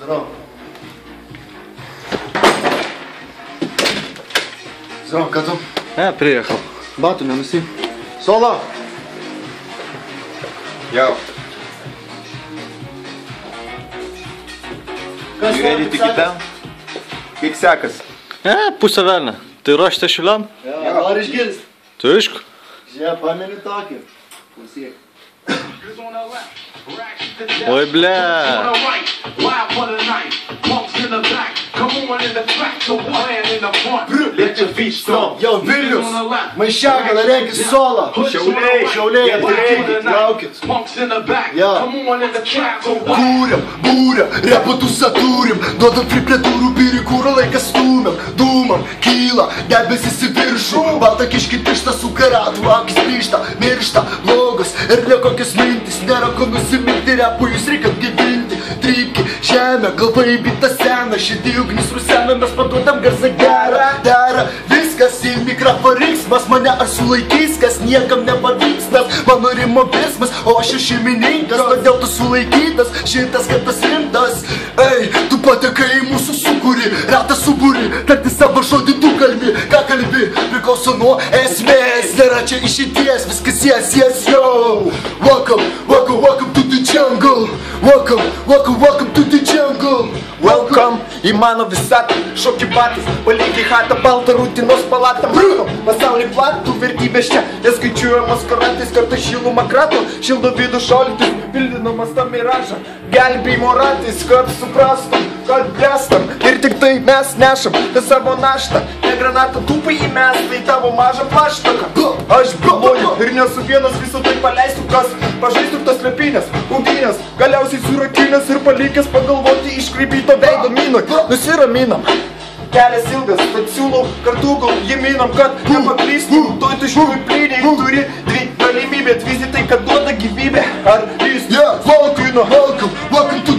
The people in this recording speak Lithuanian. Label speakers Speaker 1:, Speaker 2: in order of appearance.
Speaker 1: Здорово. Здорово, как там?
Speaker 2: Приехал.
Speaker 1: Бату не носи. Соло!
Speaker 3: Yo. You ready to get down? Kaip sekas?
Speaker 2: Pusę velnio. Tai ruošite šiuliam?
Speaker 1: Ja, nori išgirst?
Speaker 2: Tu aišku.
Speaker 1: Žiūrėk, pameni tokį. Klausyk.
Speaker 2: Oi, ble.
Speaker 1: Jau Vilnius, Maišiagalą, Renkis, Solą. Šiauliai, traukit. Ja. Kūriam, būriam, reputusą turim. Duodam fripletūrų, pirikūrą, laiką stūmiam. Dūmam, kyla, debesis į viršų. Balta kiški tiršta su karatu, akis plyšta, miršta, blogas ir nekokios mintis. Nėra ko nusiminti, repu jūs reikia atgyvinti. Trypki, žemė, galva įbyta sena. Širdį ugnis rusena, mes paduodam garsą gerą. Dera, viskas į mikroforiksmas. Mane ar sulaikys, kas niekam nepavyks. Nes mano rimo virsmas, o aš ir šeimininkas. Todėl tu sulaikytas, šitas kartas rimtas. Ei, tu patekai į mūsų sukūrį, ratą subūrį. Tarti savo žodį tu kalbi, ką kalbi priklauso nuo esmės. Nėra čia išeities, viskas yes, yo. Welcome to the jungle. Welcome to the jungle.
Speaker 3: Welcome į mano visatą. Šoki batas, palygiai hatą, baltą rutinos palatą. Matom, pasaulį platų, vertybės čia neskaičiuojamas karantais, kartais šilumą krato. Šildo vidų šaltis, pildinamas tą miražą. Gelbėjimo ratais, kad suprastum, kad blestam. Ir tik tai mes nešam savo naštą. Ne granatą tupai įmes, tai tavo mažą plaštaką. Aš byloju ir nesu vienas viso tai paleistų, kas pažaistų tas lepinės, ugdynės. Galiausiai surakinės ir palikęs pagalvoti iškreipyto veido minoj. Nusiraminam. Kelias ilgas, tad siūlau kartu gal jėminam, kad nepaklystum. Toj tuščiųjų plyniai turi dvi galimybės. Vizitai, kad duoda gyvybę. Ar jis
Speaker 1: Welcome to